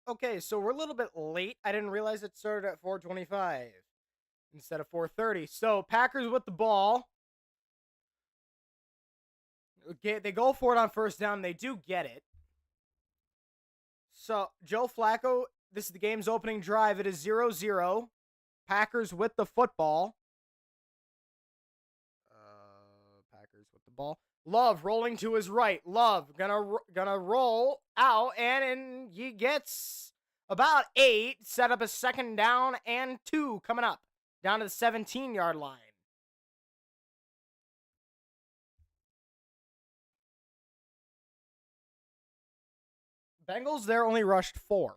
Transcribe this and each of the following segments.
Okay, so we're a little bit late. I didn't realize it started at 4:25 instead of 4:30. So Packers with the ball. Okay, they go for it on first down. They do get it. So Joe Flacco, this is the game's opening drive. It is 0-0. Packers with the football. Packers with the ball. Love rolling to his right. Love gonna roll out, and he gets about 8. Set up a second down and 2 coming up down to the 17-yard line. Bengals there only rushed 4.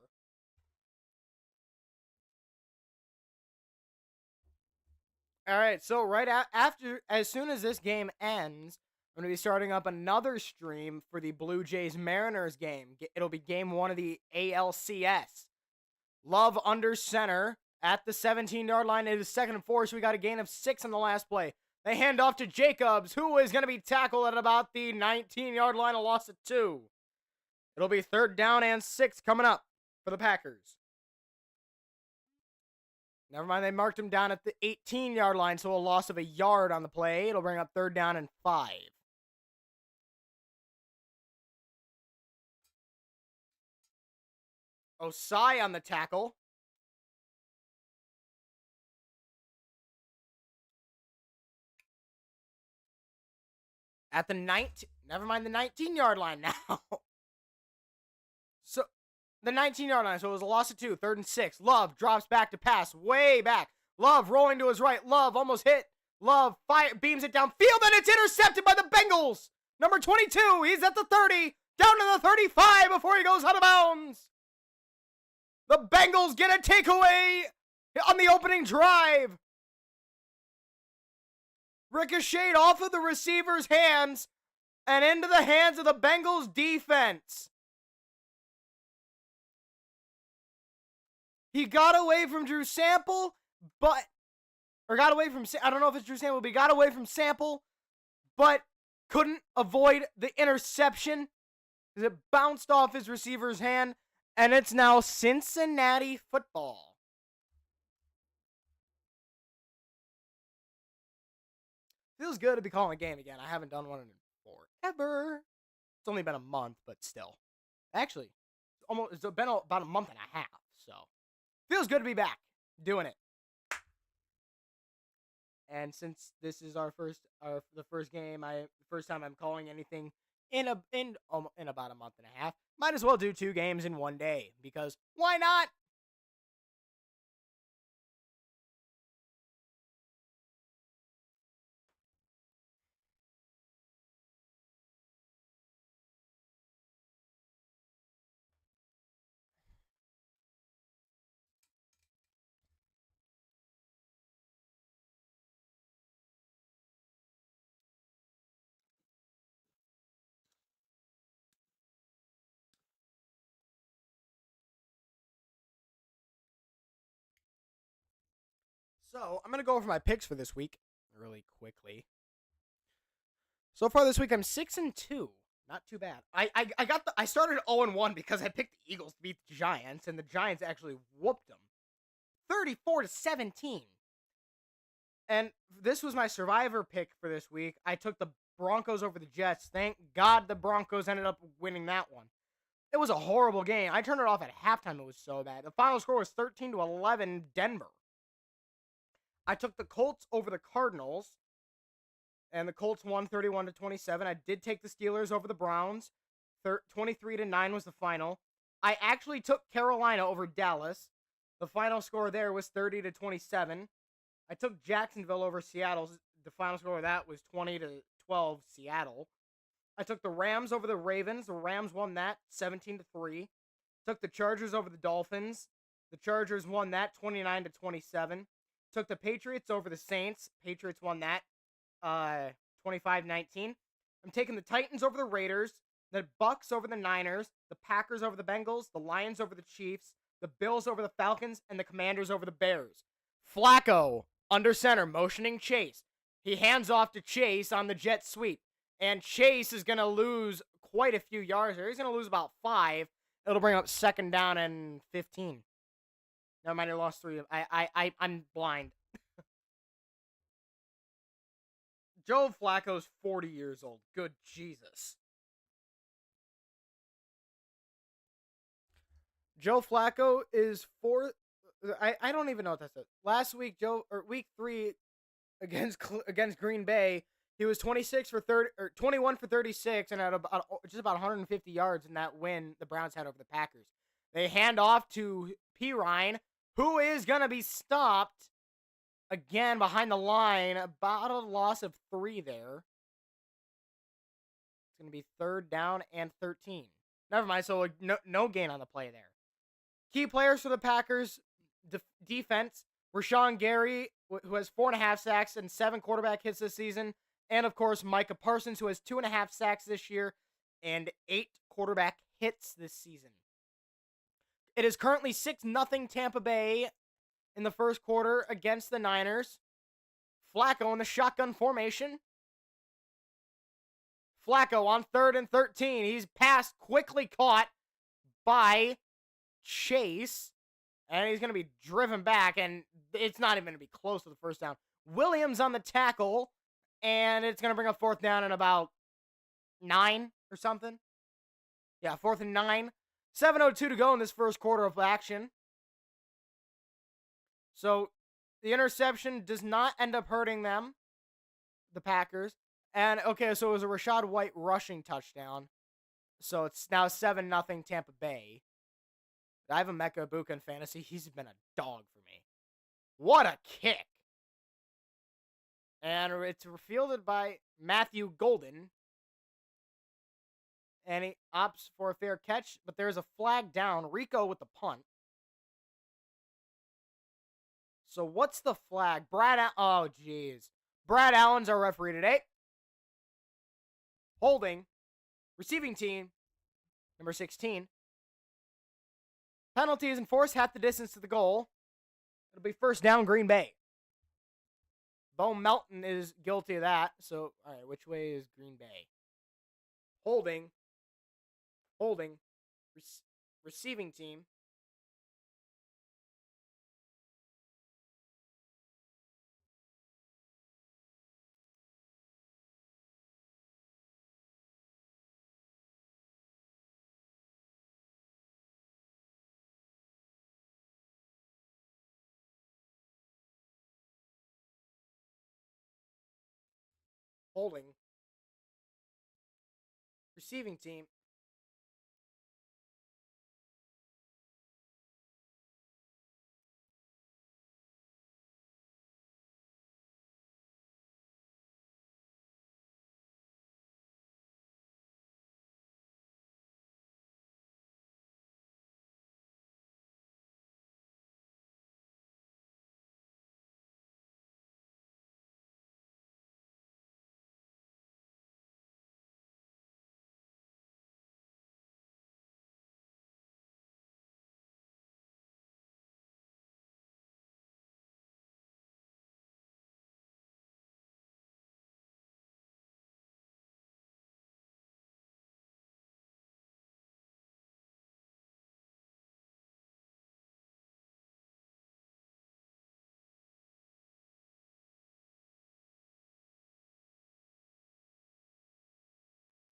All right, so right after, as soon as this game ends, I'm going to be starting up another stream for the Blue Jays Mariners game. It'll be game 1 of the ALCS. Love under center at the 17-yard line. It is 2nd and 4, so we got a gain of 6 on the last play. They hand off to Jacobs, who is going to be tackled at about the 19-yard line, a loss of 2. It'll be 3rd down and 6 coming up for the Packers. Never mind, they marked him down at the 18-yard line, so a loss of a yard on the play. It'll bring up 3rd down and 5. Osai on the tackle. At the 19, never mind the 19-yard line now. So the 19-yard line, so it was a loss of 2, 3rd and 6. Love drops back to pass, way back. Love rolling to his right. Love almost hit. Love beams it downfield, and it's intercepted by the Bengals. Number 22, he's at the 30, down to the 35 before he goes out of bounds. The Bengals get a takeaway on the opening drive. Ricocheted off of the receiver's hands and into the hands of the Bengals defense. He got away from Drew Sample, I don't know if it's Drew Sample, but he got away from Sample, but couldn't avoid the interception as it bounced off his receiver's hand, and it's now Cincinnati football. Feels good to be calling a game again. I haven't done one in forever. It's only been a month, but still. Actually, it's been about a month and a half, so feels good to be back doing it. And since this is the first time I'm calling anything in about a month and a half, might as well do 2 games in one day, because why not? So, I'm going to go over my picks for this week really quickly. So far this week, I'm 6-2. Not too bad. I started 0-1 because I picked the Eagles to beat the Giants, and the Giants actually whooped them 34-17. And this was my survivor pick for this week. I took the Broncos over the Jets. Thank God the Broncos ended up winning that one. It was a horrible game. I turned it off at halftime. It was so bad. The final score was 13-11 Denver. I took the Colts over the Cardinals, and the Colts won 31-27. I did take the Steelers over the Browns. 23-9 was the final. I actually took Carolina over Dallas. The final score there was 30-27. I took Jacksonville over Seattle. The final score of that was 20-12 Seattle. I took the Rams over the Ravens. The Rams won that 17-3. Took the Chargers over the Dolphins. The Chargers won that 29-27. Took the Patriots over the Saints. Patriots won that 25-19. I'm taking the Titans over the Raiders, the Bucks over the Niners, the Packers over the Bengals, the Lions over the Chiefs, the Bills over the Falcons, and the Commanders over the Bears. Flacco, under center, motioning Chase. He hands off to Chase on the jet sweep, and Chase is going to lose quite a few yards there. He's going to lose about 5, It'll bring up 2nd down and 15. Never mind, I lost 3. I'm blind. Joe Flacco's 40 years old. Good Jesus. Joe Flacco is 4. I don't even know what that says. Last week, week 3 against Green Bay, he was 26 for 30 or 21 for 36 and had just about 150 yards in that win the Browns had over the Packers. They hand off to Pirine, who is going to be stopped again behind the line, about a loss of 3 there. It's going to be 3rd down and 13. Never mind, so no gain on the play there. Key players for the Packers defense, Rashawn Gary, who has 4.5 sacks and 7 quarterback hits this season. And, of course, Micah Parsons, who has 2.5 sacks this year and 8 quarterback hits this season. It is currently 6-0 Tampa Bay in the first quarter against the Niners. Flacco in the shotgun formation. Flacco on 3rd and 13. He's passed, quickly caught by Chase. And he's going to be driven back, and it's not even going to be close to the first down. Williams on the tackle, and it's going to bring up 4th down in about 9 or something. Yeah, 4th and 9. 7:02 to go in this first quarter of action. So the interception does not end up hurting them, the Packers. And, okay, so it was a Rachaad White rushing touchdown. So it's now 7-0 Tampa Bay. I have a Emeka Egbuka in fantasy. He's been a dog for me. What a kick. And it's fielded by Matthew Golden. And he opts for a fair catch, but there's a flag down. Rico with the punt. So what's the flag? Oh, jeez. Brad Allen's our referee today. Holding. Receiving team. Number 16. Penalty is enforced half the distance to the goal. It'll be 1st down, Green Bay. Bo Melton is guilty of that. So, all right, which way is Green Bay? Holding. Receiving team. Holding. Receiving team.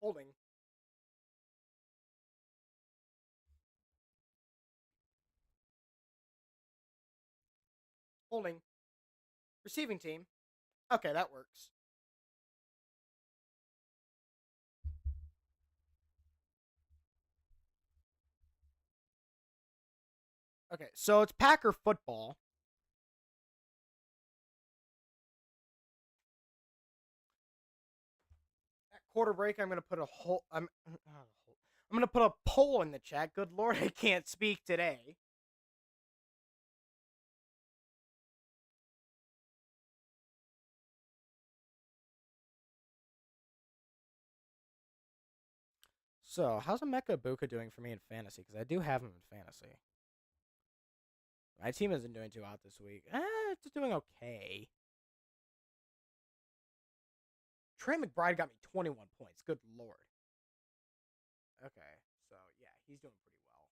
Holding. Holding. Receiving team. Okay, that works. Okay, so it's Packer football. At quarter break, I'm gonna put a whole. I'm gonna put a poll in the chat. Good Lord, I can't speak today. So, how's Emeka Egbuka doing for me in fantasy? Because I do have him in fantasy. My team isn't doing too hot this week. It's doing okay. Trey McBride got me 21 points. Good Lord. Okay, so yeah, he's doing pretty well.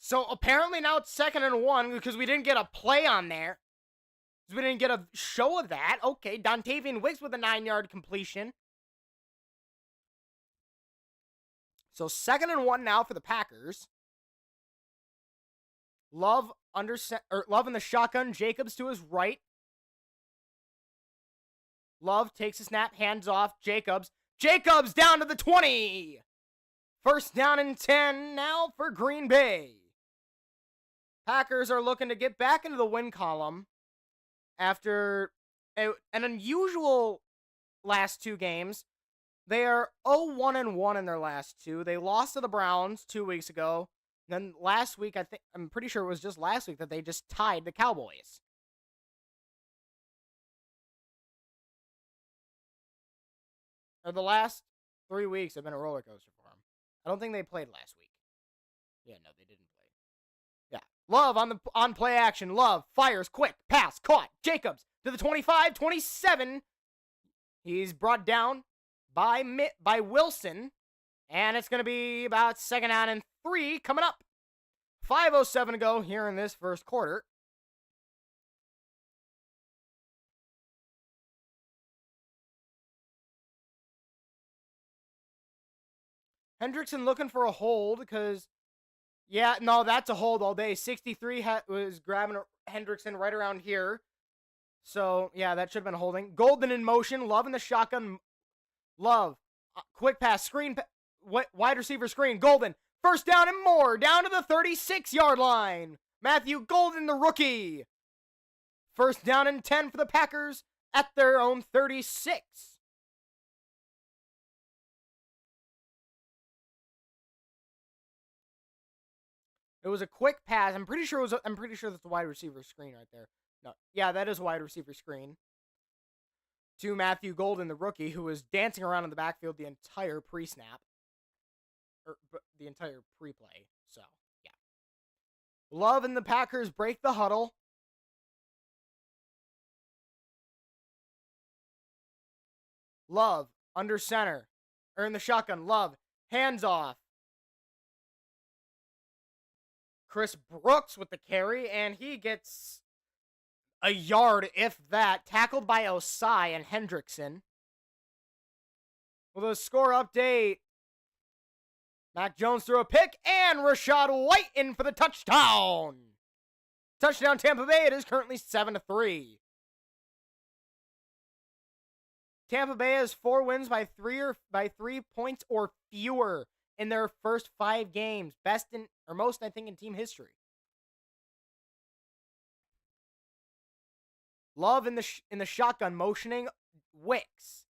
So apparently now it's 2nd and 1 because we didn't get a play on there. We didn't get a show of that. Okay, Dontavian Wicks with a 9-yard completion. So 2nd and 1 now for the Packers. Love in the shotgun. Jacobs to his right. Love takes a snap, hands off. Jacobs down to the 20. 1st down and 10 now for Green Bay. Packers are looking to get back into the win column after an unusual last 2 games. They are 0-1-1 in their last 2. They lost to the Browns 2 weeks ago. Then last week, I'm pretty sure it was just last week that they just tied the Cowboys. Or the last 3 weeks have been a roller coaster for them. I don't think they played last week. Yeah, no, they didn't play. Yeah. Love on play action. Love fires quick. Pass caught. Jacobs to the 25, 27. He's brought down by Wilson. And it's going to be about 2nd down and 3 coming up. 5:07 to go here in this first quarter. Hendrickson looking for a hold because, yeah, no, that's a hold all day. 63 was grabbing Hendrickson right around here. So, yeah, that should have been holding. Golden in motion. Love in the shotgun. Love. Quick pass. Screen. Wide receiver screen. Golden. 1st down and more. Down to the 36-yard line. Matthew Golden, the rookie. 1st down and 10 for the Packers at their own 36. It was a quick pass. I'm pretty sure that's a wide receiver screen right there. No, yeah, that is a wide receiver screen to Matthew Golden, the rookie, who was dancing around in the backfield the entire pre-snap. Or the entire pre-play. So, yeah. Love and the Packers break the huddle. Love under center. Or in the shotgun. Love. Hands off. Chris Brooks with the carry, and he gets a yard, if that. Tackled by Osai and Hendrickson. With a score update, Mac Jones threw a pick, and Rachaad White in for the touchdown. Touchdown Tampa Bay. It is currently 7-3. Tampa Bay has 4 wins by 3 points or fewer in their first 5 games. Most, I think, in team history. Love in the shotgun, motioning Wicks.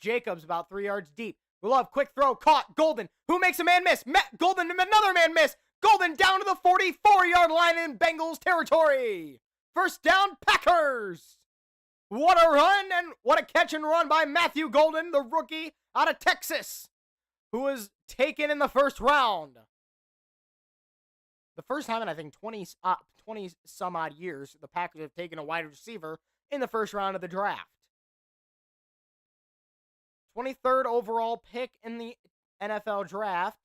Jacobs about 3 yards deep. Love, quick throw, caught. Golden, who makes a man miss? Golden, another man miss. Golden down to the 44-yard line in Bengals territory. 1st down, Packers. What a run and what a catch and run by Matthew Golden, the rookie out of Texas, who was taken in the 1st round. The first time in, I think, 20 some odd years, the Packers have taken a wide receiver in the 1st round of the draft. 23rd overall pick in the NFL draft.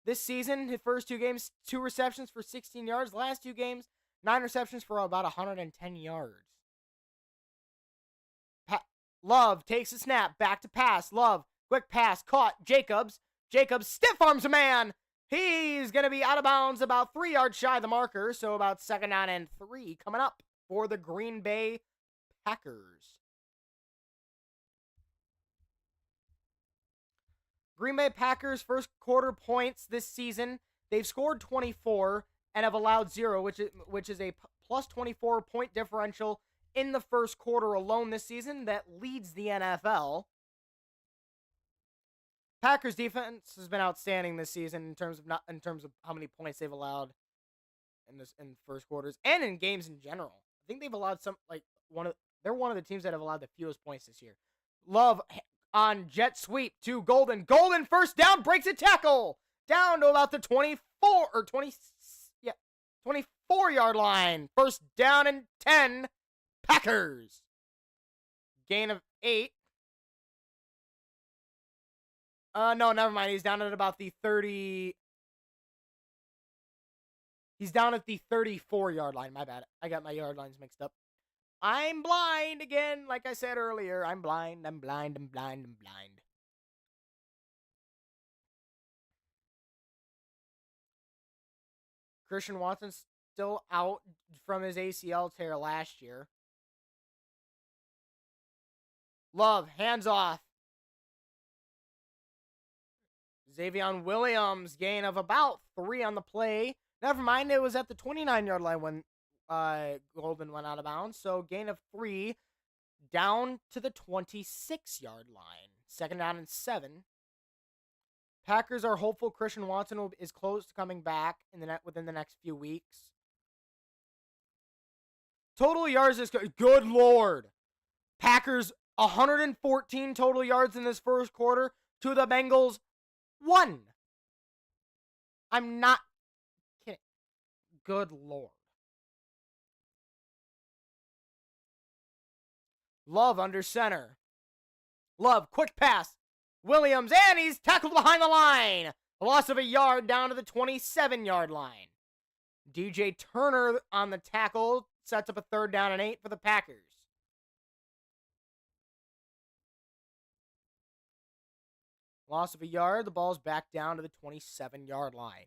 This season, his first 2 games, 2 receptions for 16 yards. Last 2 games, 9 receptions for about 110 yards. Love takes a snap, back to pass. Love, quick pass, caught. Jacobs stiff arms a man. He's going to be out of bounds about 3 yards shy of the marker, so about 2nd down and 3 coming up for the Green Bay Packers. Green Bay Packers first quarter points this season. They've scored 24 and have allowed 0, which is a plus 24 point differential in the first quarter alone this season that leads the NFL. Packers defense has been outstanding this season in terms of how many points they've allowed in first quarters and in games in general. I think they've allowed they're one of the teams that have allowed the fewest points this year. Love on jet sweep to Golden. Golden 1st down, breaks a tackle down to about the 24-yard line. 1st down and 10. Packers. Gain of 8. No, never mind. He's down at about the 30. He's down at the 34-yard line. My bad. I got my yard lines mixed up. I'm blind again. Like I said earlier, I'm blind. I'm blind. I'm blind. I'm blind. Christian Watson's still out from his ACL tear last year. Love, hands off. Xavier Williams, gain of about 3 on the play. Never mind, it was at the 29-yard line when Golden went out of bounds. So gain of 3 down to the 26-yard line. 2nd down and 7. Packers are hopeful Christian Watson is close to coming back within the next few weeks. Total yards is good Lord. Packers 114 total yards in this first quarter to the Bengals 1. I'm not kidding. Good Lord. Love under center. Love, quick pass. Williams, and he's tackled behind the line. A loss of a yard down to the 27-yard line. DJ Turner on the tackle sets up a 3rd down and 8 for the Packers. Loss of a yard. The ball's back down to the 27-yard line.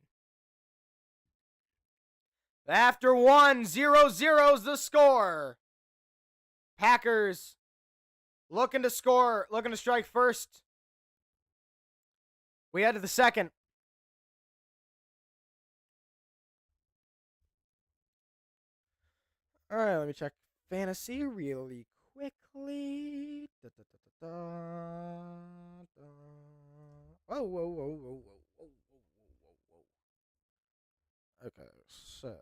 After 1, 0-0's the score. Packers looking to score, looking to strike first. We head to the second. All right, let me check fantasy really quickly. Whoa, whoa, whoa, whoa, whoa, whoa, whoa, whoa. Okay, so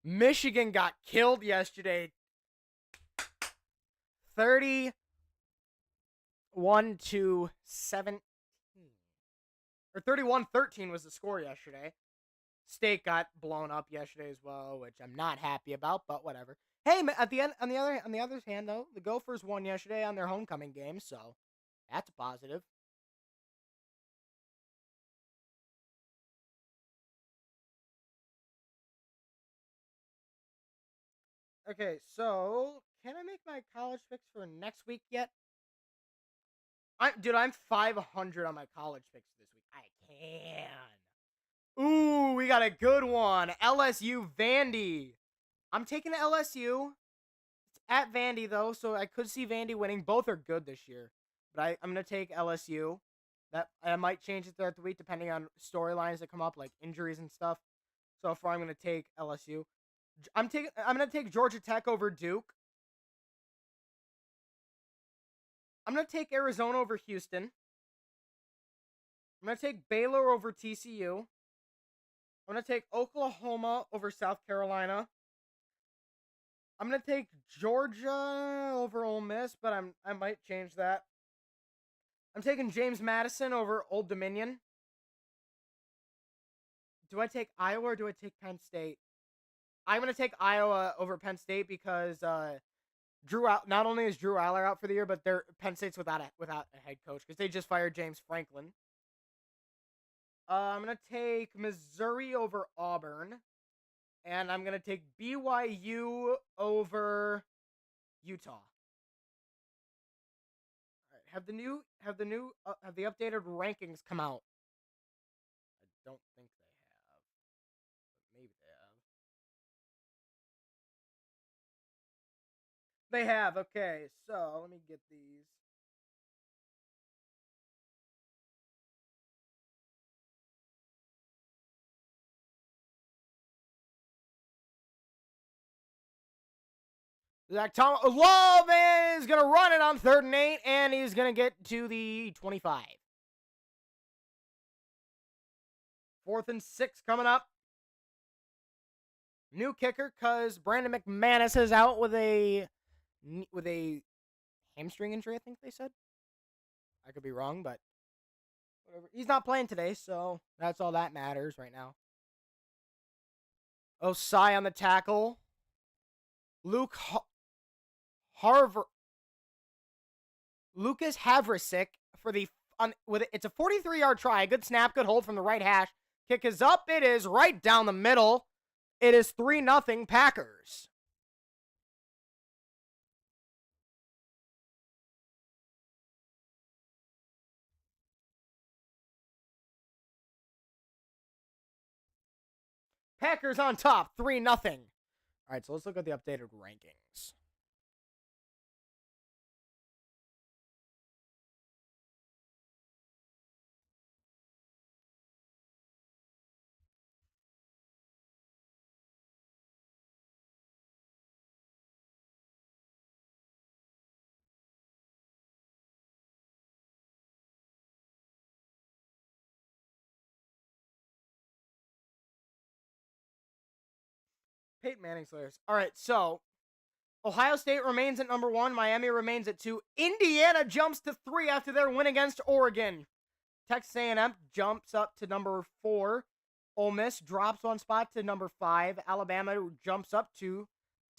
Michigan got killed yesterday. 31-17. Or 31-13 was the score yesterday. State got blown up yesterday as well, which I'm not happy about, but whatever. Hey, at the end, on the other hand though, the Gophers won yesterday on their homecoming game, so that's a positive. Okay, so can I make my college picks for next week yet? Dude, I'm 500 on my college picks this week. I can. Ooh, we got a good one. LSU Vandy. I'm taking LSU. It's at Vandy, though, so I could see Vandy winning. Both are good this year. But I'm going to take LSU. That I might change it throughout the week depending on storylines that come up, like injuries and stuff. So far, I'm going to take LSU. I'm going to take Georgia Tech over Duke. I'm going to take Arizona over Houston. I'm going to take Baylor over TCU. I'm going to take Oklahoma over South Carolina. I'm going to take Georgia over Ole Miss, but I might change that. I'm taking James Madison over Old Dominion. Do I take Iowa or do I take Penn State? I'm going to take Iowa over Penn State because not only is Drew Aller out for the year, but Penn State's without a head coach because they just fired James Franklin. I'm going to take Missouri over Auburn. And I'm going to take BYU over Utah. All right, have the updated rankings come out? I don't think they have. But maybe they have. They have. Okay, so let me get these. Zach Love is going to run it on 3rd and 8, and he's going to get to the 25. 4th and 6 coming up. New kicker because Brandon McManus is out with a hamstring injury, I think they said. I could be wrong, but whatever. He's not playing today, so that's all that matters right now. Osai on the tackle. Lucas Havrasik for the with it. It's a 43-yard try. Good snap, good hold from the right hash. Kick is up. It is right down the middle. It is 3-0 Packers. Packers on top, 3-0. All right, so let's look at the updated rankings. Peyton Manning Slayers. All right, so Ohio State remains at number 1. Miami remains at 2. Indiana jumps to 3 after their win against Oregon. Texas A&M jumps up to number 4. Ole Miss drops 1 spot to number 5. Alabama jumps up to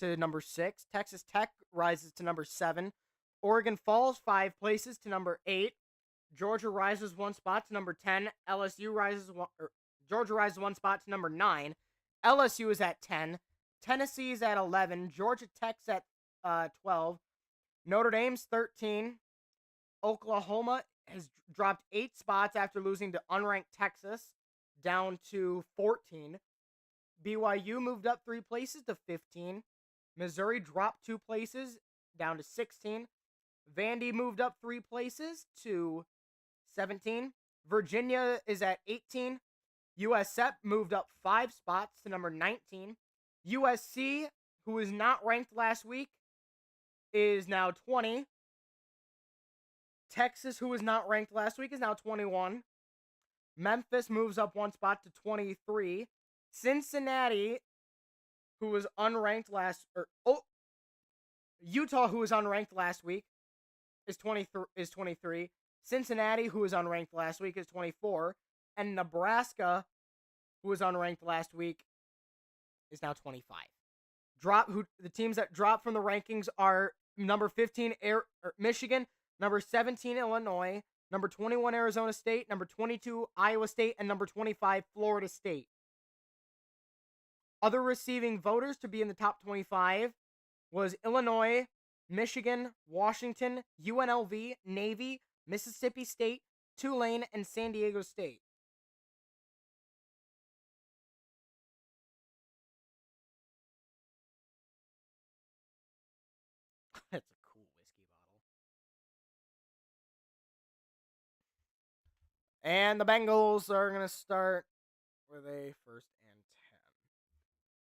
number 6. Texas Tech rises to number 7. Oregon falls 5 places to number 8. Georgia rises 1 spot to number 10. Georgia rises 1 spot to number 9. LSU is at 10. Tennessee is at 11. Georgia Tech's at 12. Notre Dame's 13. Oklahoma has dropped 8 spots after losing to unranked Texas, down to 14. BYU moved up 3 places to 15. Missouri dropped 2 places, down to 16. Vandy moved up 3 places to 17. Virginia is at 18. USF moved up 5 spots to number 19. USC, who was not ranked last week, is now 20. Texas, who was not ranked last week, is now 21. Memphis moves up 1 spot to 23. Cincinnati, who was unranked Utah, who was unranked last week, is 23. Cincinnati, who was unranked last week, is 24. And Nebraska, who was unranked last week, is now 25. The teams that drop from the rankings are number 15 Michigan, number 17 Illinois, number 21 Arizona State, number 22 Iowa State, and number 25 Florida State. Other receiving voters to be in the top 25 was Illinois, Michigan, Washington, UNLV, Navy, Mississippi State, Tulane, and San Diego State. That's a cool whiskey bottle. And the Bengals are going to start with a 1st and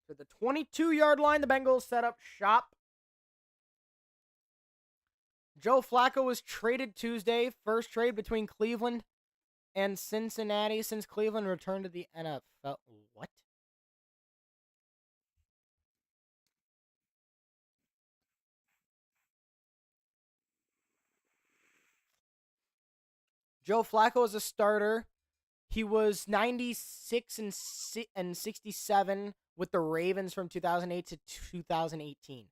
10. To the 22-yard line, the Bengals set up shop. Joe Flacco was traded Tuesday. First trade between Cleveland and Cincinnati since Cleveland returned to the NFL. What? Joe Flacco is a starter. He was 96 and 67 with the Ravens from 2008 to 2018.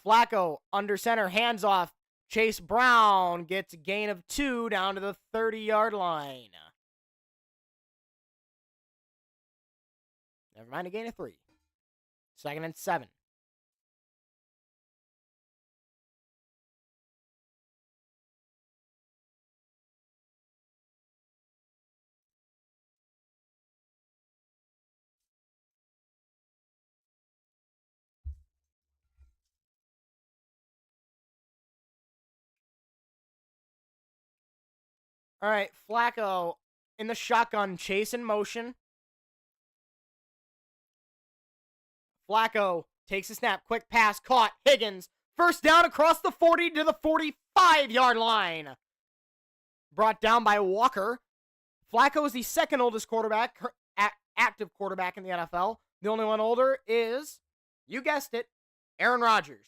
Flacco under center, hands off. Chase Brown gets a gain of 2 down to the 30-yard line. Never mind, a gain of 3. 2nd and 7. All right, Flacco in the shotgun, chase in motion. Flacco takes a snap, quick pass, caught, Higgins. First down across the 40 to the 45-yard line. Brought down by Walker. Flacco is the 2nd oldest quarterback, active quarterback in the NFL. The only one older is, you guessed it, Aaron Rodgers.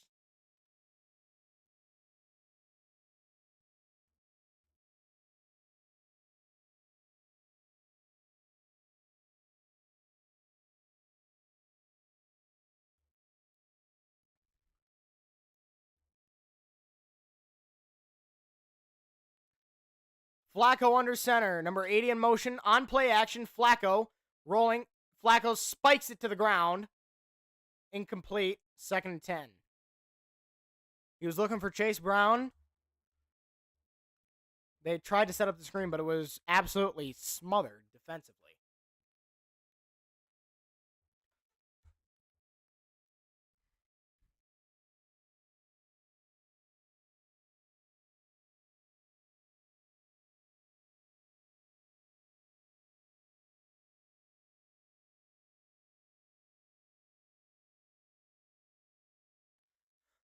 Flacco under center. Number 80 in motion. On play action. Flacco rolling. Flacco spikes it to the ground. Incomplete. 2nd and 10. He was looking for Chase Brown. They tried to set up the screen, but it was absolutely smothered defensively.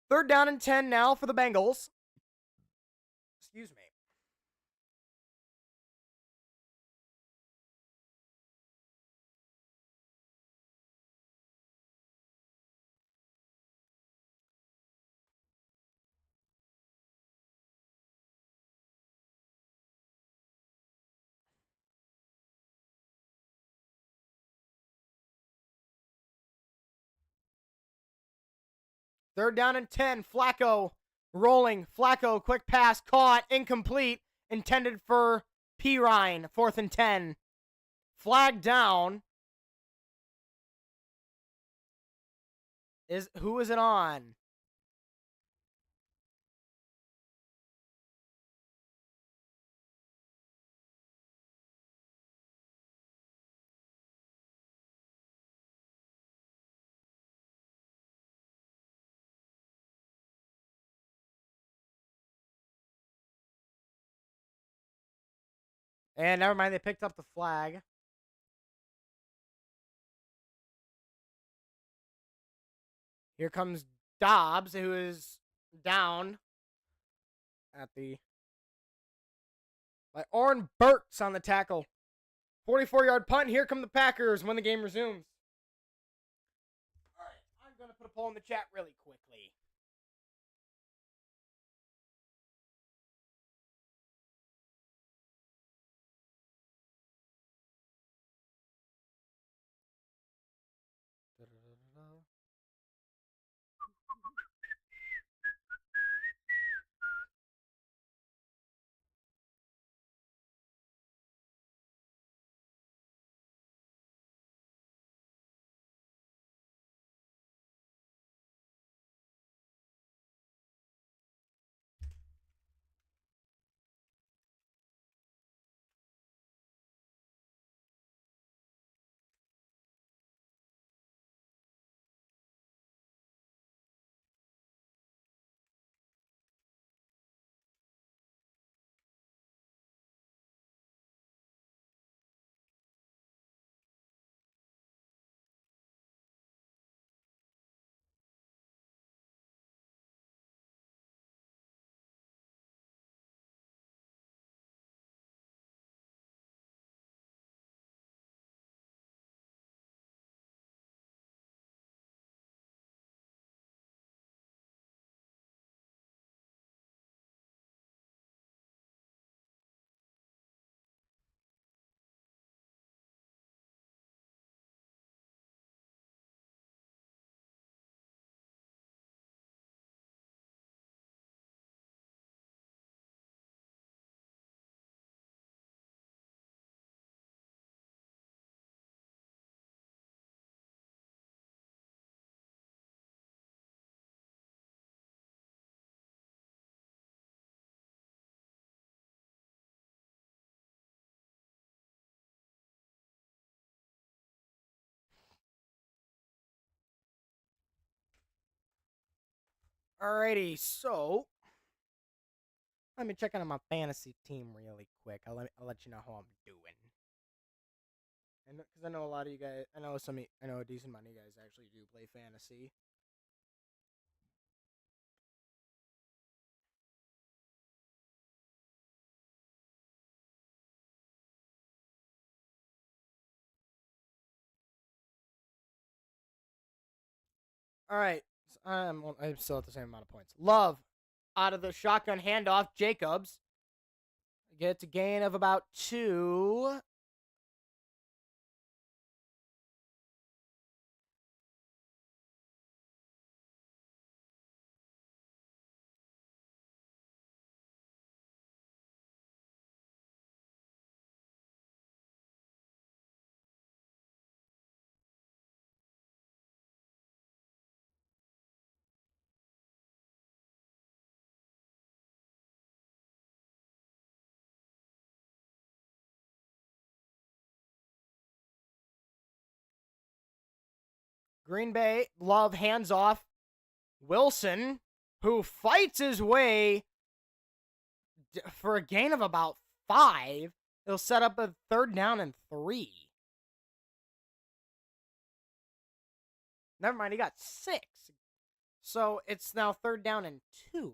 Third down and 10 now for the Bengals. Excuse me. Third down and 10. Flacco rolling. Flacco, quick pass, caught, incomplete, intended for Pirine. 4th and 10. Flag down. Who is it on? And never mind, they picked up the flag. Here comes Dobbs, who is down at the by Orrin Burks on the tackle. 44-yard punt. Here come the Packers when the game resumes. All right, I'm going to put a poll in the chat really quickly. Alrighty, so let me check out my fantasy team really quick. I'll let you know how I'm doing. And because I know a lot of you guys, I know a decent amount of you guys actually do play fantasy. All right, so I'm still at the same amount of points. Love out of the shotgun handoff. Jacobs gets a gain of about 2. Green Bay, Love hands off. Wilson, who fights his way for a gain of about 5. He'll set up a 3rd down and 3. Never mind, he got 6. So it's now 3rd down and 2.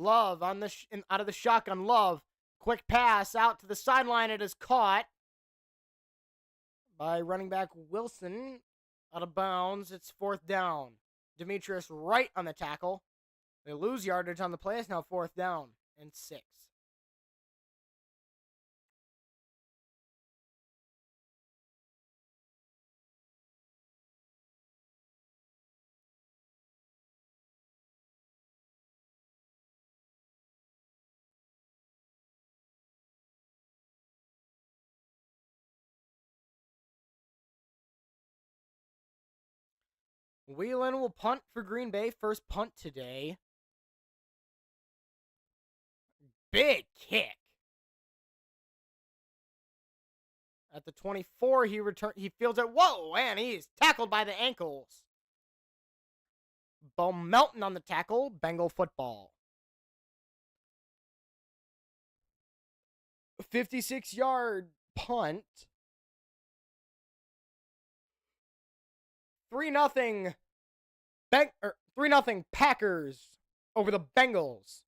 Love on the out of the shotgun. Love, quick pass out to the sideline. It is caught by running back Wilson, out of bounds. It's 4th down. Demetrius Wright on the tackle. They lose yardage on the play. It's now 4th down and 6. Whelan will punt for Green Bay. First punt today. Big kick. At the 24, he fields it. Whoa, and he's tackled by the ankles. Bo Melton on the tackle. Bengal football. 56-yard punt. 3-0 3-0 Packers over the Bengals.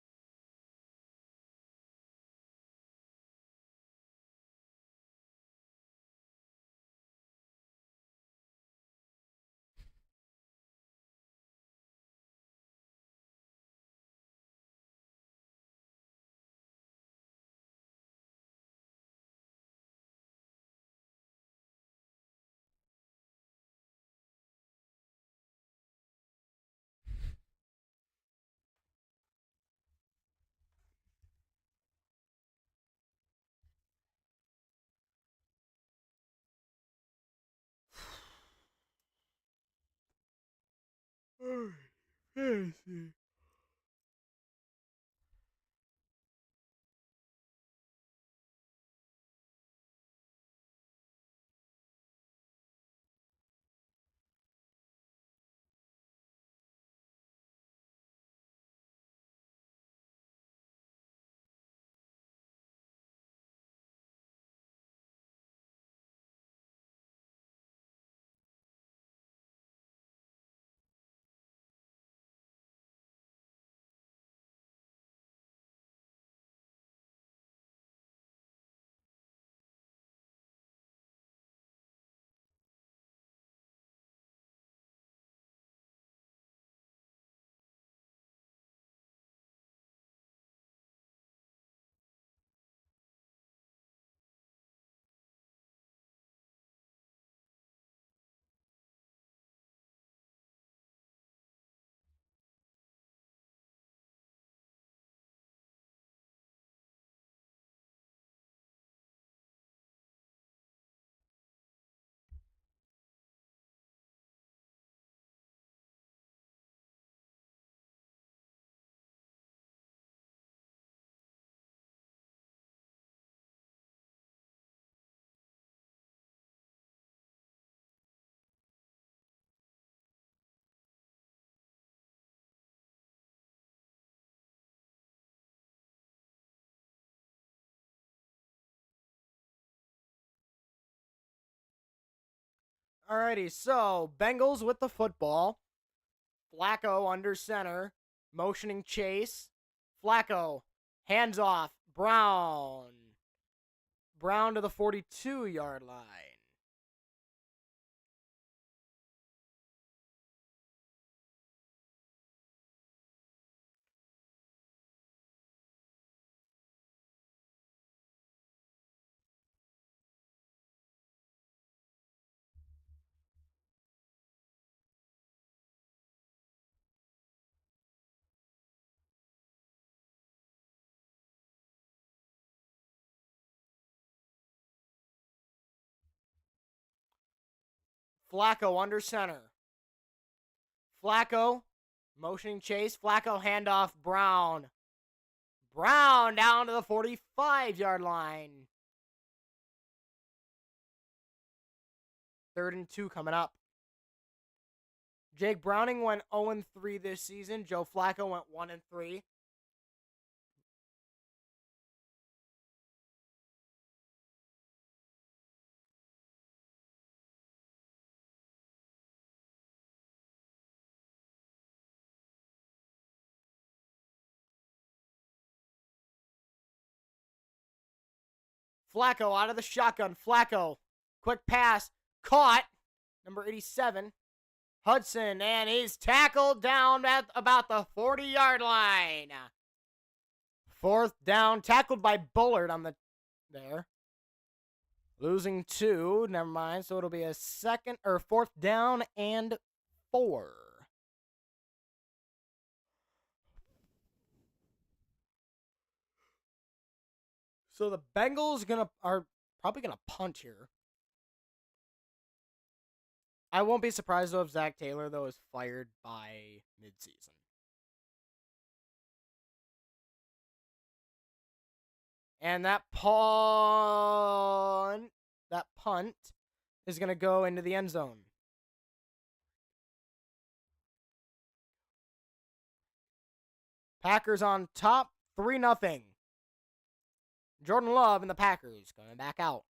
Alrighty, so Bengals with the football. Flacco under center, motioning Chase. Flacco, hands off. Brown. Brown to the 42-yard line. Flacco under center. Flacco, motioning chase. Flacco handoff, Brown. Brown down to the 45-yard line. 3rd and 2 coming up. Jake Browning went 0-3 this season. Joe Flacco went 1-3. Flacco out of the shotgun. Flacco, quick pass, caught. Number 87, Hudson, and he's tackled down at about the 40-yard line. 4th down, tackled by Bullard on the there. Losing 2, never mind. So it'll be a 4th down and 4. So the Bengals are probably gonna punt here. I won't be surprised though if Zach Taylor though is fired by midseason. And that punt is gonna go into the end zone. Packers on top, 3-0. Jordan Love and the Packers coming back out.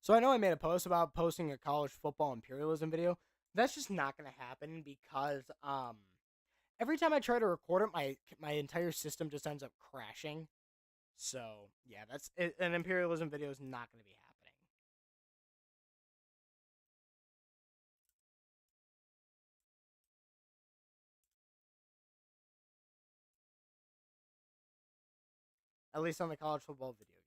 So I know I made a post about posting a college football imperialism video. That's just not going to happen because every time I try to record it, my entire system just ends up crashing. So yeah, that's it, an imperialism video is not going to be happening. At least on the college football video game.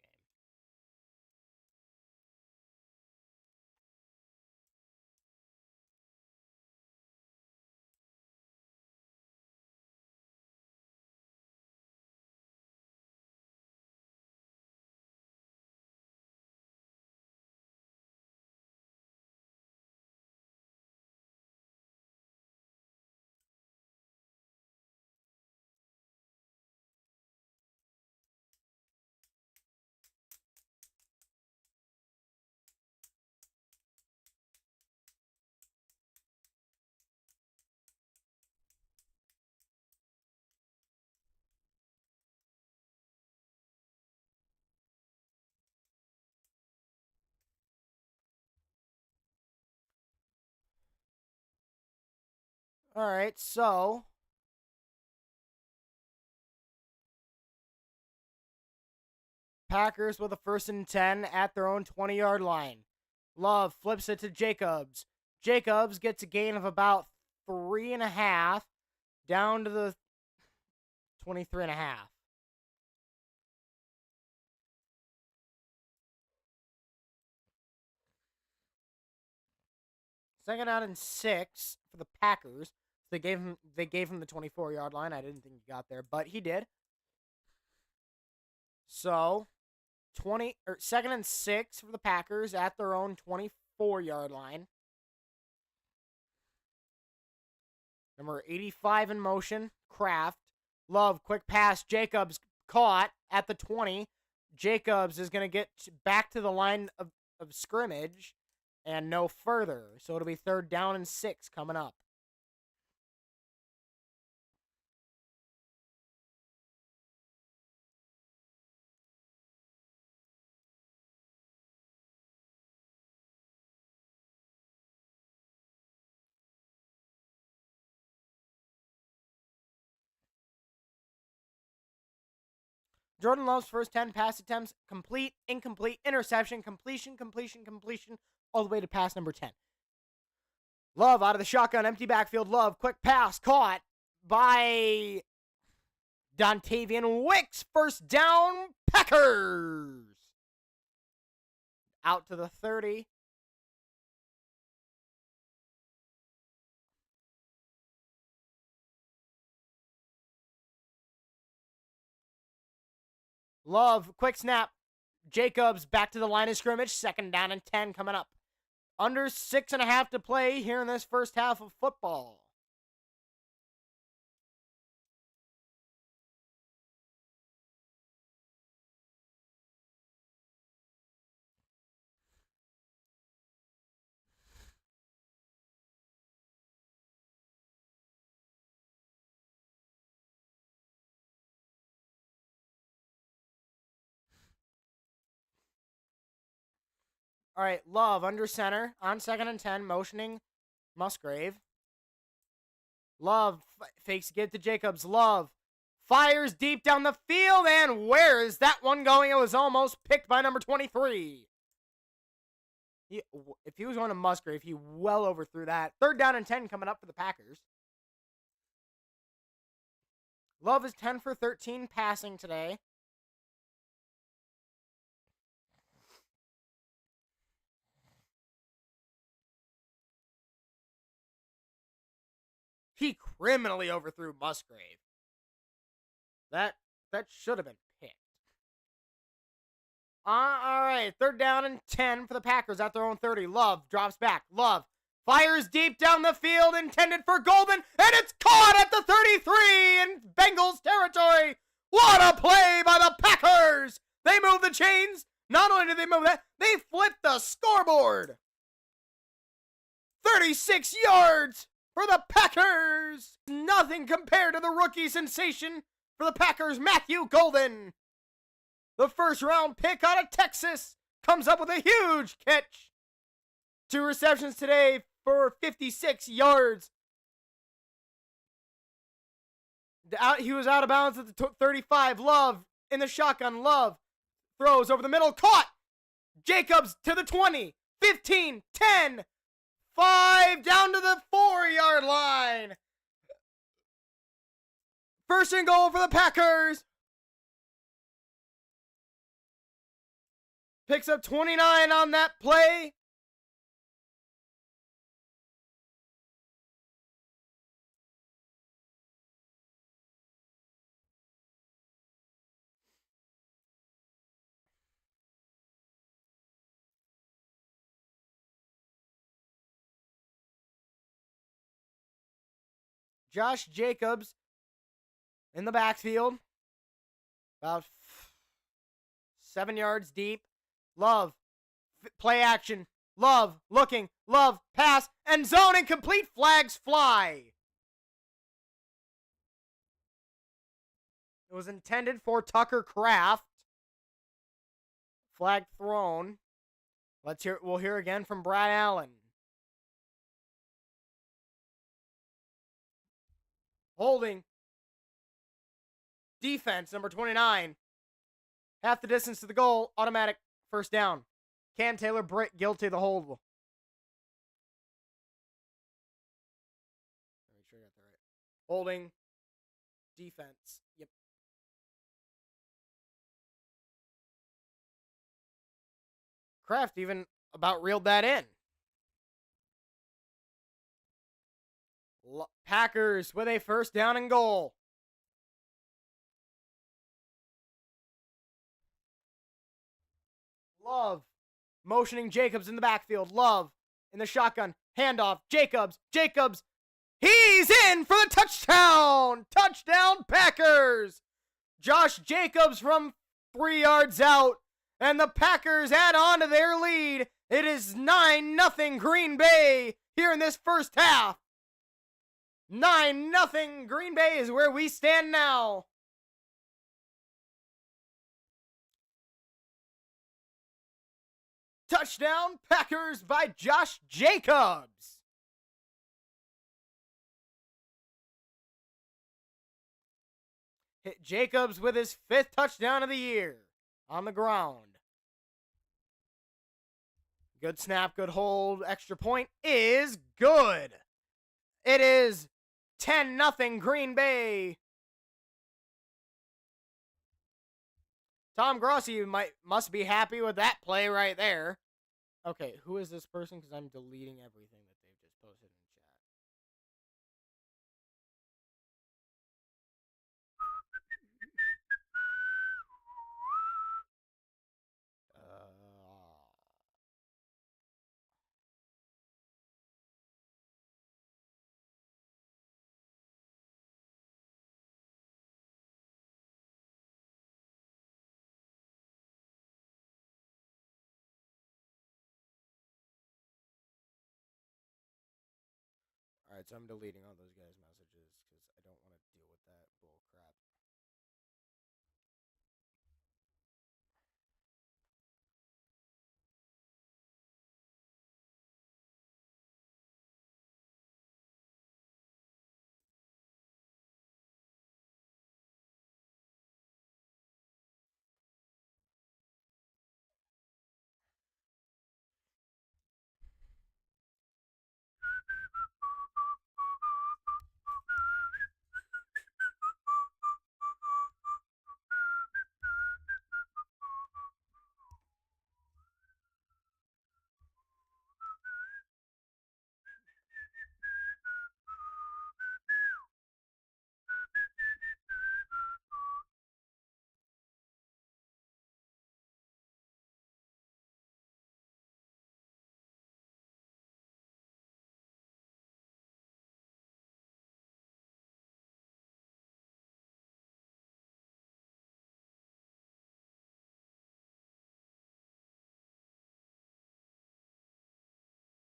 All right, so Packers with a 1st and 10 at their own 20-yard line. Love flips it to Jacobs. Jacobs gets a gain of about 3.5 down to the 23.5. Second out and 6 for the Packers. They gave him the 24-yard line. I didn't think he got there, but he did. So 2nd and 6 for the Packers at their own 24-yard line. Number 85 in motion, Kraft. Love, quick pass. Jacobs caught at the 20. Jacobs is going to get back to the line of of scrimmage and no further. So it'll be 3rd down and 6 coming up. Jordan Love's first 10 pass attempts, complete, incomplete, interception, completion, all the way to pass number 10. Love out of the shotgun, empty backfield. Love, quick pass, caught by Dontavian Wicks. First down, Packers. Out to the 30. Love, quick snap. Jacobs back to the line of scrimmage. 2nd down and 10 coming up. Under 6.5 to play here in this first half of football. All right, Love under center on 2nd and 10, motioning Musgrave. Love fakes get to Jacobs. Love fires deep down the field, and where is that one going? It was almost picked by number 23. If he was going to Musgrave, he well overthrew that. 3rd down and 10 coming up for the Packers. Love is 10 for 13 passing today. He criminally overthrew Musgrave. That should have been picked. All right, 3rd down and 10 for the Packers at their own 30. Love drops back. Love fires deep down the field, intended for Golden, and it's caught at the 33 in Bengals territory. What a play by the Packers! They move the chains. Not only did they move that, they flipped the scoreboard. 36 yards for the Packers. Nothing compared to the rookie sensation for the Packers, Matthew Golden. The 1st-round pick out of Texas comes up with a huge catch. 2 receptions today for 56 yards. He was out of bounds at the 35. Love in the shotgun. Love throws over the middle. Caught. Jacobs to the 20. 15. 10. 5 down to the 4-yard line. 1st and goal for the Packers. Picks up 29 on that play. Josh Jacobs in the backfield. About 7 yards deep. Love. Play action. Love. Looking. Love. Pass. End zone. Incomplete. Flags fly. It was intended for Tucker Kraft. Flag thrown. We'll hear again from Brad Allen. Holding. Defense, number 29. Half the distance to the goal. Automatic 1st down. Cam Taylor Britt guilty of the hold. Make sure I got that right. Holding. Defense. Yep. Kraft even about reeled that in. Packers with a 1st down and goal. Love motioning Jacobs in the backfield. Love in the shotgun. Handoff. Jacobs. He's in for the touchdown. Touchdown Packers. Josh Jacobs from 3 yards out. And the Packers add on to their lead It is 9-0 Green Bay here in this first half. 9-0 Green Bay is where we stand now. Touchdown Packers by Josh Jacobs. Hit Jacobs with his 5th touchdown of the year on the ground. Good snap, good hold. Extra point is good. It is 10-0 Green Bay. Tom Grossi must be happy with that play right there. Okay, who is this person? Because I'm deleting everything that they've just posted in chat. Alright, so I'm deleting all those guys' messages because I don't want to deal with that bull crap.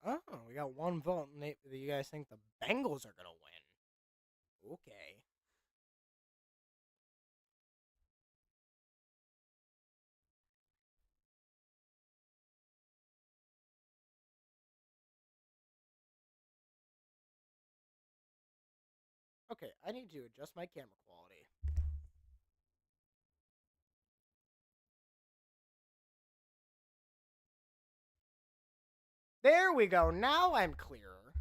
Oh, we got one vote. Do you guys think the Bengals are going to win? Okay. Okay, I need to adjust my camera quality. There we go. Now I'm clearer.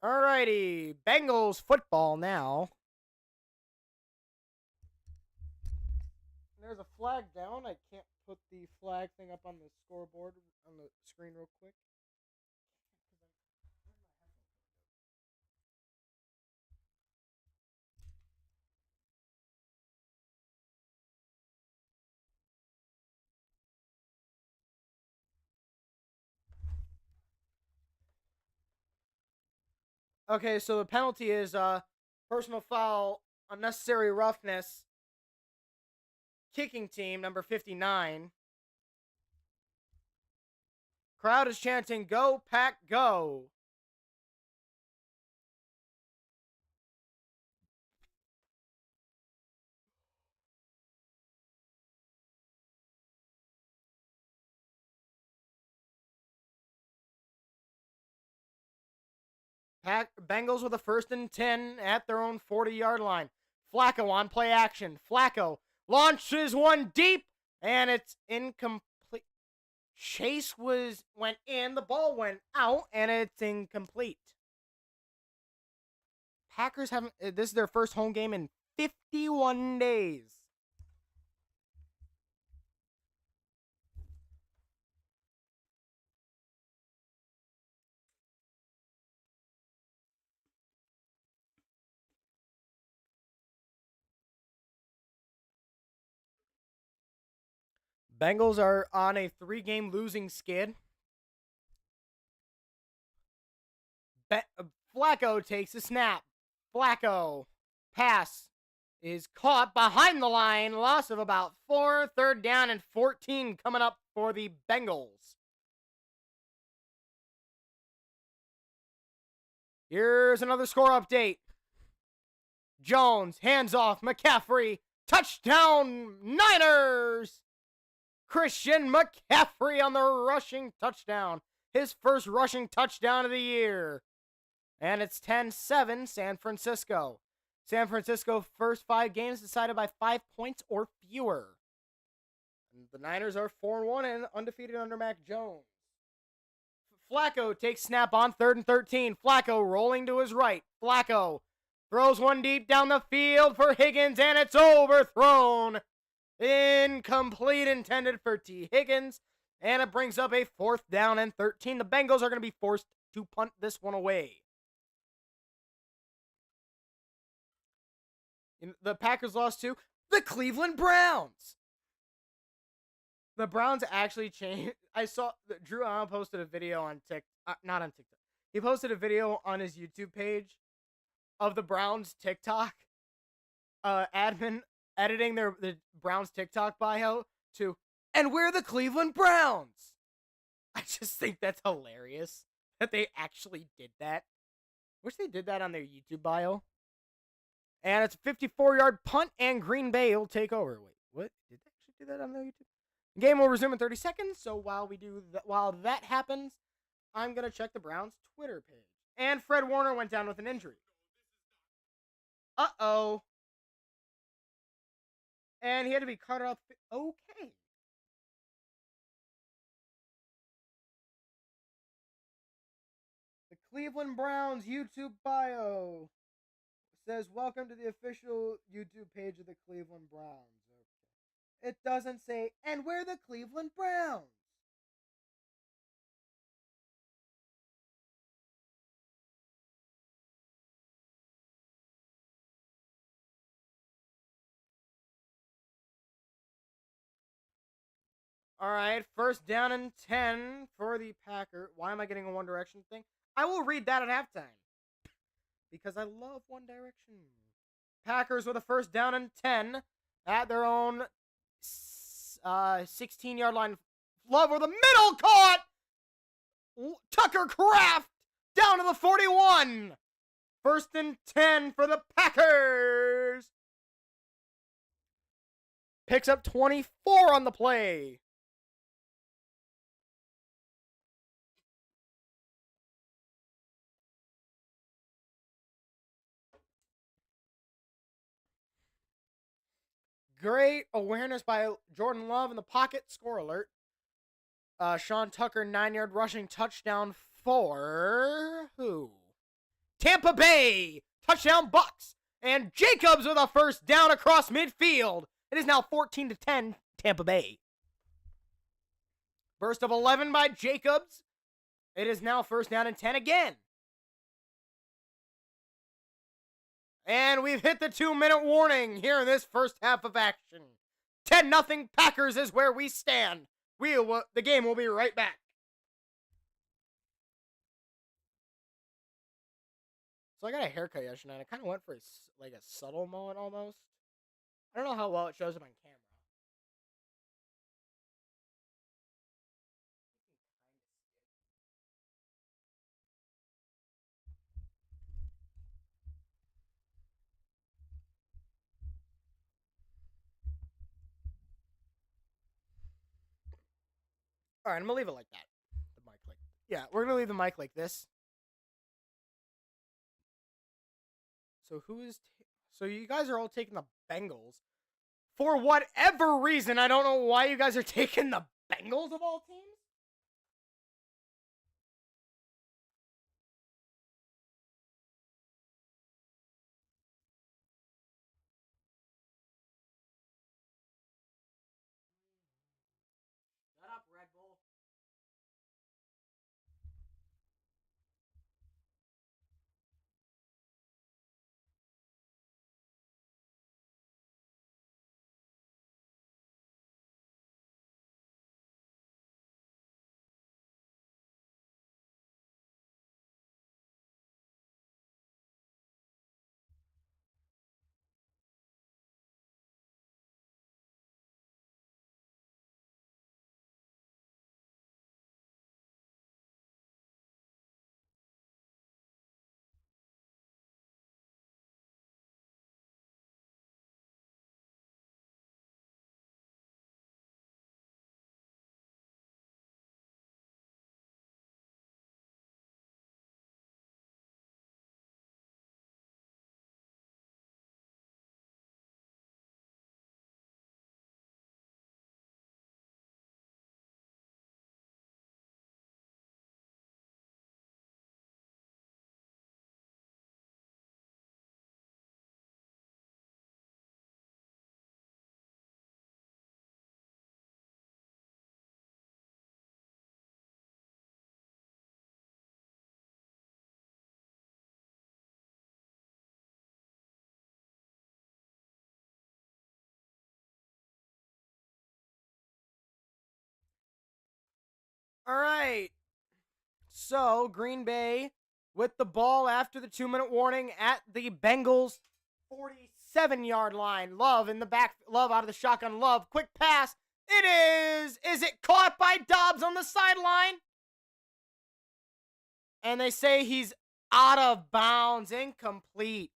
Alrighty, Bengals football now. There's a flag down. I can't put the flag thing up on the scoreboard on the screen real quick. Okay, so the penalty is personal foul, unnecessary roughness, kicking team, number 59. Crowd is chanting, "Go, Pack, go." Bengals with a 1st and 10 at their own 40-yard line. Flacco on play action. Flacco launches one deep, and it's incomplete. Chase went in, the ball went out, and it's incomplete. Packers haven't. This is their first home game in 51 days. Bengals are on a 3-game losing skid. Flacco takes a snap. Flacco pass is caught behind the line. Loss of about 4. 3rd down and 14 coming up for the Bengals. Here's another score update. Jones, hands off, McCaffrey, touchdown, Niners! Christian McCaffrey on the rushing touchdown. His first rushing touchdown of the year. And it's 10-7 San Francisco. San Francisco first 5 games decided by 5 points or fewer. And the Niners are 4-1 and undefeated under Mac Jones. Flacco takes snap on 3rd and 13. Flacco rolling to his right. Flacco throws one deep down the field for Higgins, and it's overthrown. Incomplete, intended for T. Higgins, and it brings up a 4th down and 13. The Bengals are going to be forced to punt this one away. The Packers lost to the Cleveland Browns. The Browns actually changed. I saw Drew Allen posted a video on TikTok, not on TikTok. He posted a video on his YouTube page of the Browns TikTok admin editing the Browns TikTok bio to, and we're the Cleveland Browns. I just think that's hilarious that they actually did that. Wish they did that on their YouTube bio. And it's a 54-yard punt, and Green Bay will take over. Wait, what? Did they actually do that on their YouTube? Game will resume in 30 seconds, so while that happens, I'm going to check the Browns' Twitter page. And Fred Warner went down with an injury. Uh-oh. And he had to be cut off. Okay. The Cleveland Browns YouTube bio says, welcome to the official YouTube page of the Cleveland Browns. Okay. It doesn't say, and we're the Cleveland Browns. All right, 1st down and 10 for the Packers. Why am I getting a One Direction thing? I will read that at halftime because I love One Direction. Packers with a 1st down and 10 at their own 16-yard line. Love over the middle, caught! Tucker Kraft down to the 41. 1st and 10 for the Packers. Picks up 24 on the play. Great awareness by Jordan Love in the pocket. Score alert. Sean Tucker, 9-yard rushing touchdown for who? Tampa Bay. Touchdown Bucks. And Jacobs with a 1st down across midfield. It is now 14-10 Tampa Bay. Burst of 11 by Jacobs. It is now 1st down and 10 again. And we've hit the 2-minute warning here in this first half of action. 10-0 Packers is where we stand. The game will be right back. So I got a haircut yesterday, and I kind of went for a subtle mullet almost. I don't know how well it shows up on camera. All right, I'm gonna leave it like that. The mic we're gonna leave the mic like this. So so you guys are all taking the Bengals for whatever reason. I don't know why you guys are taking the Bengals of all teams. Shut up, Red Bull. All right. So, Green Bay with the ball after the 2-minute warning at the Bengals 47-yard line. Love in the back. Love out of the shotgun. Love. Quick pass. It is. Is it caught by Dobbs on the sideline? And they say he's out of bounds. Incomplete.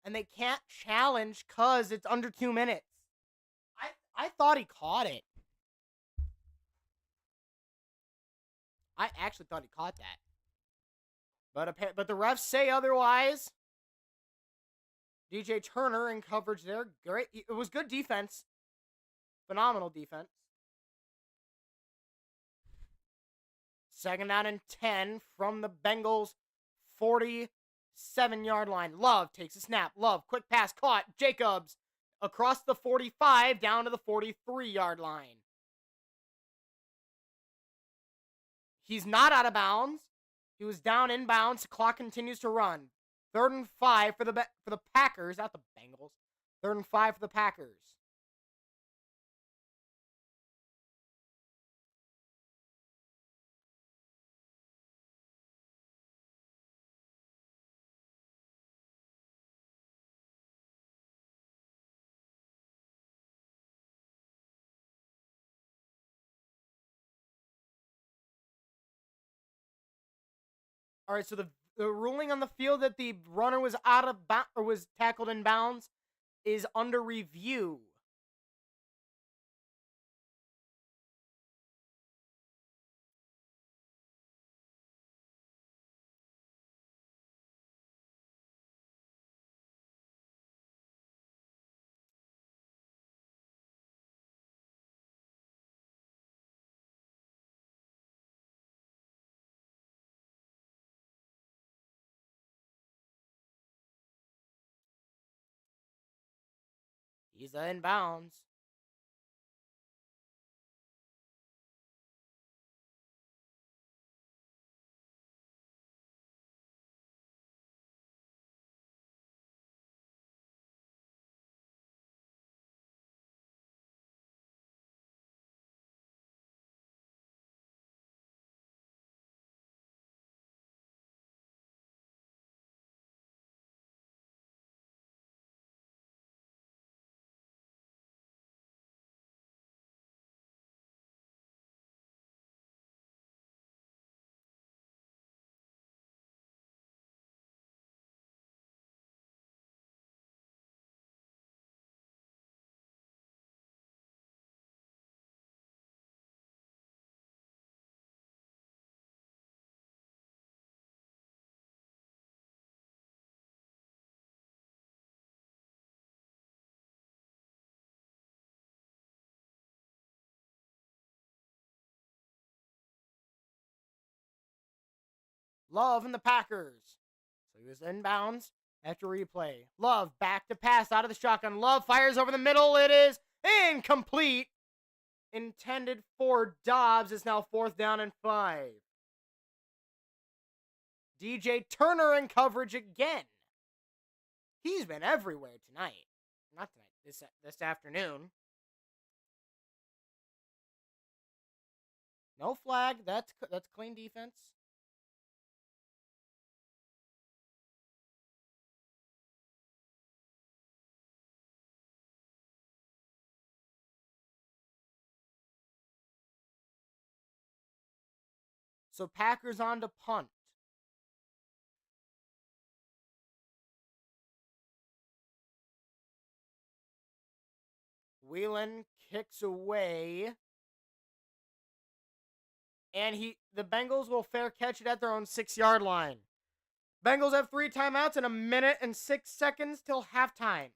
And they can't challenge because it's under 2 minutes. I thought he caught it. I actually thought he caught that. But the refs say otherwise. DJ Turner in coverage there. Great. It was good defense. Phenomenal defense. 2nd down and 10 from the Bengals 47-yard line. Love takes a snap. Love, quick pass caught. Jacobs across the 45 down to the 43-yard line. He's not out of bounds. He was down in bounds. The clock continues to run. 3rd and 5 for the Packers, not the Bengals. 3rd and 5 for the Packers. All right, so the ruling on the field that the runner was out of or was tackled in bounds is under review. He's in bounds. Love and the Packers. So he was in bounds after replay. Love back to pass out of the shotgun. Love fires over the middle. It is incomplete. Intended for Dobbs. It's now 4th down and 5. DJ Turner in coverage again. He's been everywhere tonight. Not tonight. This afternoon. No flag. That's clean defense. So Packers on to punt. Whelan kicks away. And the Bengals will fair catch it at their own 6-yard line. Bengals have 3 timeouts and 1 minute and 6 seconds till halftime.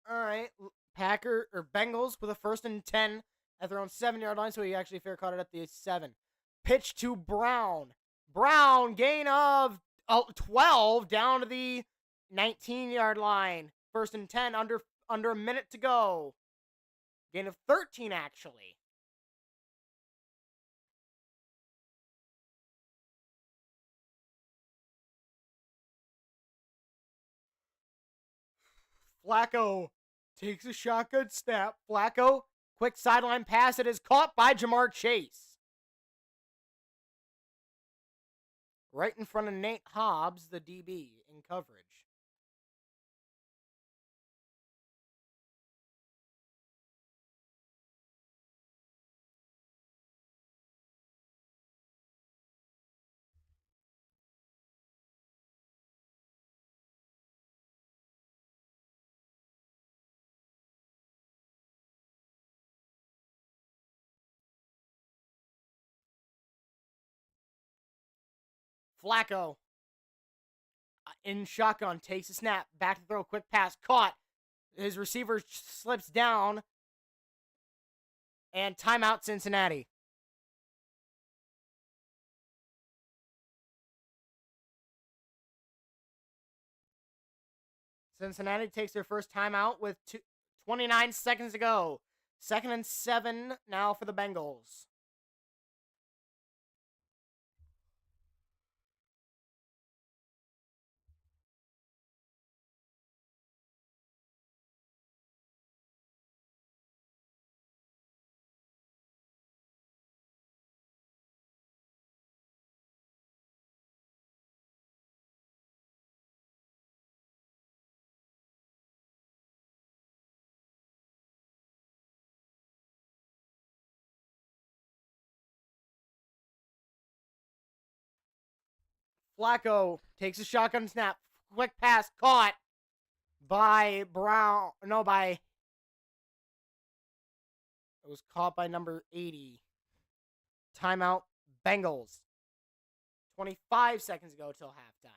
All right. Packer or Bengals with a 1st and 10 at their own 7-yard line, so he actually fair caught it at the 7. Pitch to Brown. Brown, gain of 12 down to the 19-yard line. 1st and 10, under a minute to go. Gain of 13, actually. Flacco takes a shotgun snap. Flacco, quick sideline pass. It is caught by Jamar Chase. Right in front of Nate Hobbs, the DB, in coverage. Flacco in shotgun, takes a snap, back to throw, quick pass, caught. His receiver slips down, and timeout Cincinnati. Cincinnati takes their first timeout with 29 seconds to go. 2nd and 7 now for the Bengals. Flacco takes a shotgun snap, quick pass, caught by Brown. No, by. It was caught by number 80. Timeout Bengals. 25 seconds ago till halftime.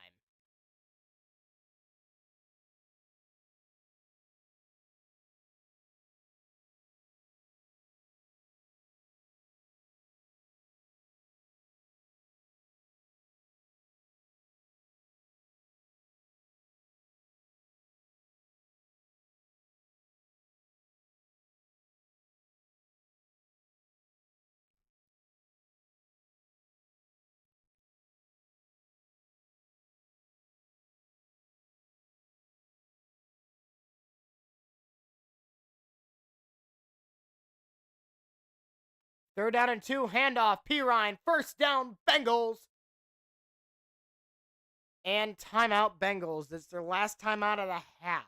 Third down and 2, handoff, Pirine, first down, Bengals. And timeout, Bengals. This is their last timeout of the half.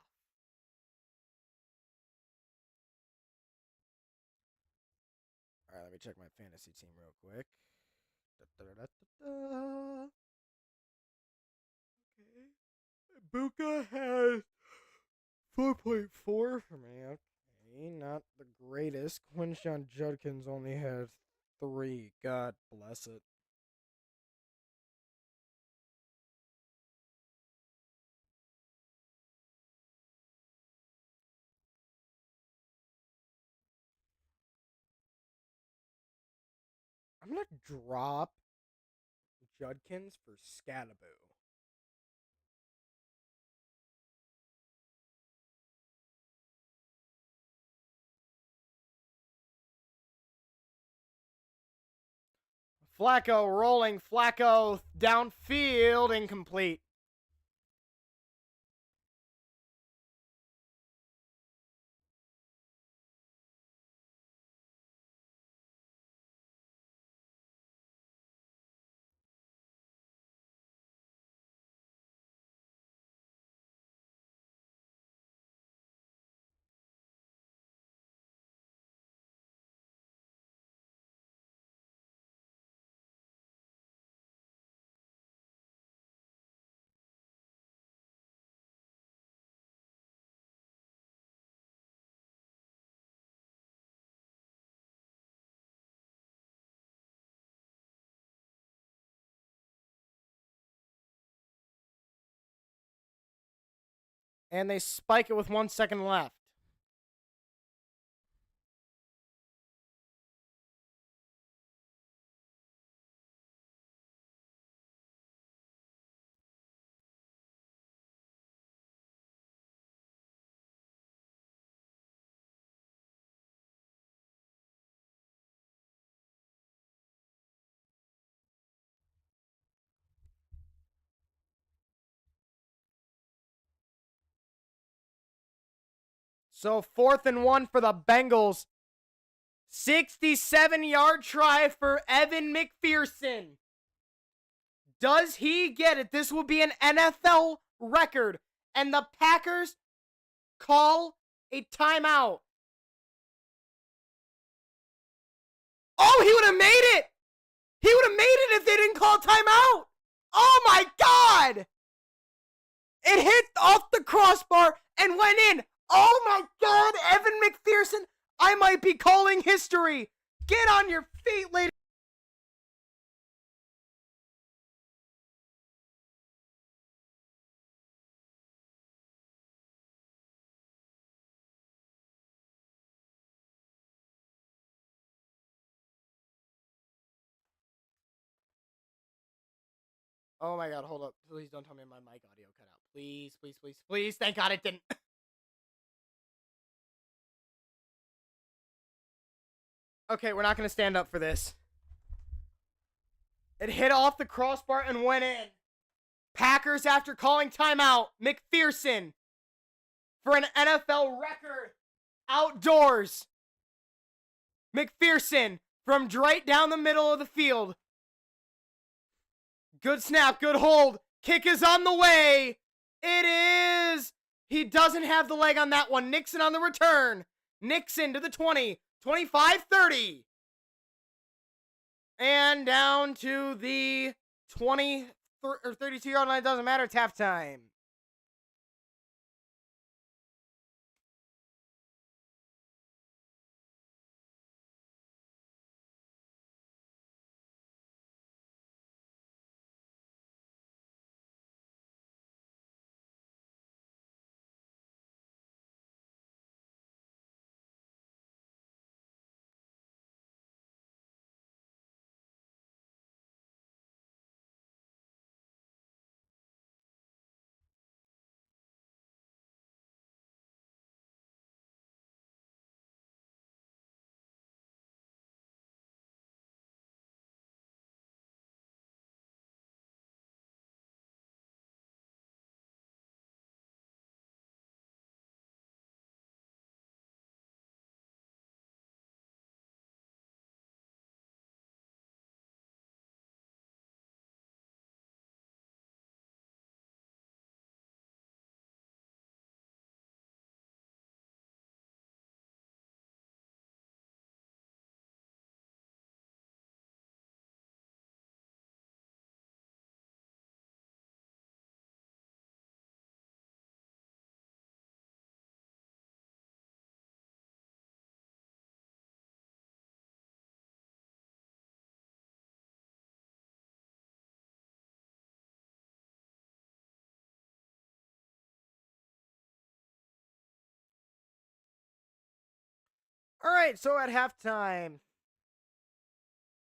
All right, let me check my fantasy team real quick. Okay. Buka has 4.4 for me. Okay, not the greatest. Quinshawn Judkins only had 3. God bless it. I'm going to drop Judkins for Scadaboo. Flacco rolling. Flacco downfield, incomplete. And they spike it with 1 second left. So 4th and 1 for the Bengals. 67-yard try for Evan McPherson. Does he get it? This will be an NFL record. And the Packers call a timeout. Oh, he would have made it! He would have made it if they didn't call timeout! Oh my God! It hit off the crossbar and went in. Oh my God, Evan McPherson! I might be calling history. Get on your feet, ladies. Oh my God, hold up. Please don't tell me my mic audio cut out. Please, please, please, please. Thank God it didn't. Okay, we're not going to stand up for this. It hit off the crossbar and went in. Packers after calling timeout. McPherson for an NFL record outdoors. McPherson from right down the middle of the field. Good snap, good hold. Kick is on the way. It is. He doesn't have the leg on that one. Nixon on the return. Nixon to the 20. 25, 30. And down to the 20 or 32-yard line. It doesn't matter. It's halftime. All right, so at halftime.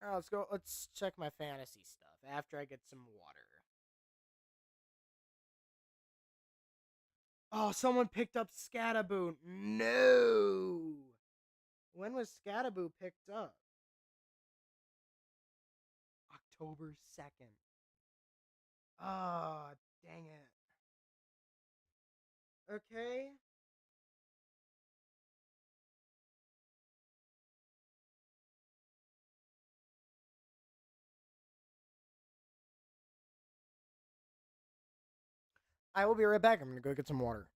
All right, let's go. Let's check my fantasy stuff after I get some water. Oh, someone picked up Scattaboo. No. When was Scattaboo picked up? October 2nd. Oh, dang it. Okay. I will be right back. I'm going to go get some water.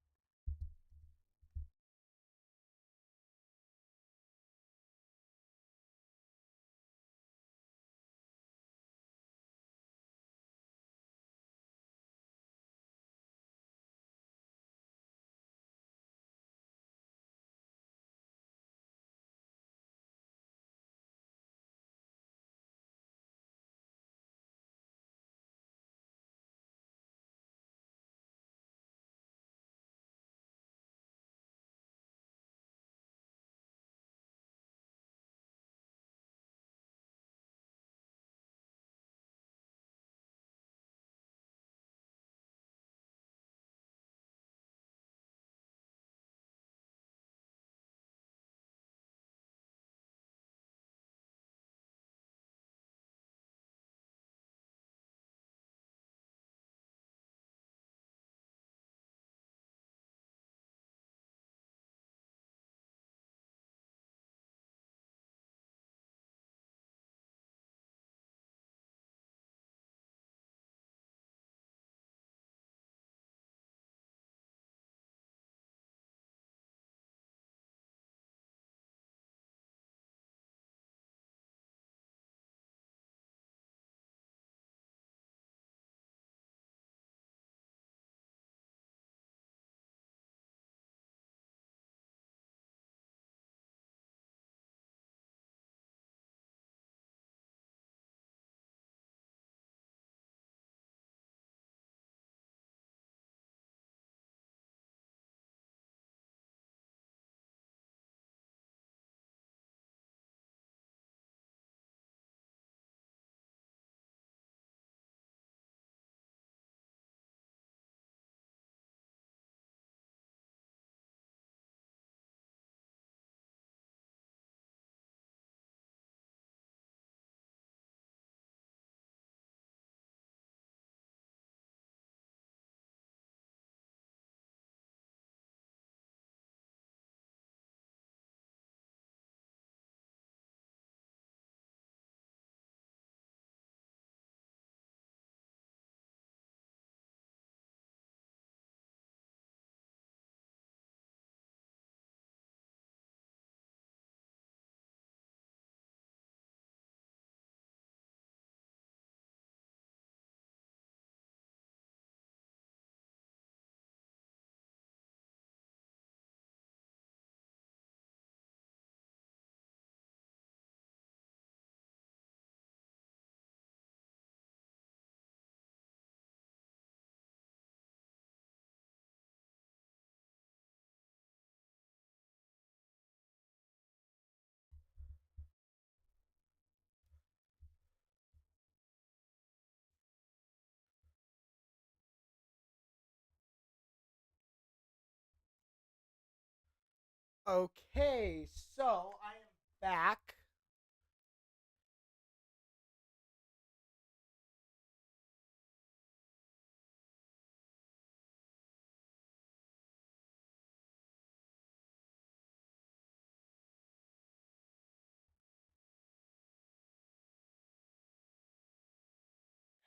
Okay, so I am back.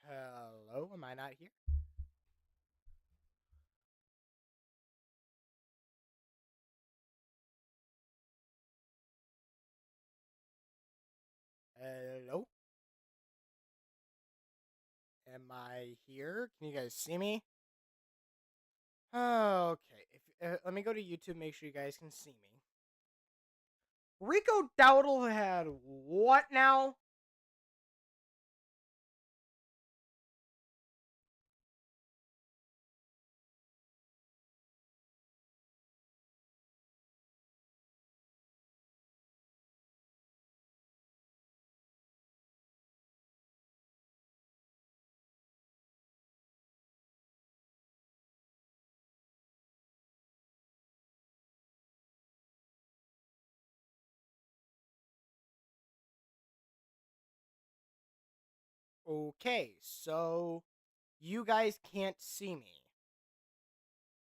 Hello, am I not here? Hello, am I here? Can you guys see me? Okay, let me go to YouTube. Make sure you guys can see me. Rico Dowdle had what now? Okay, so you guys can't see me.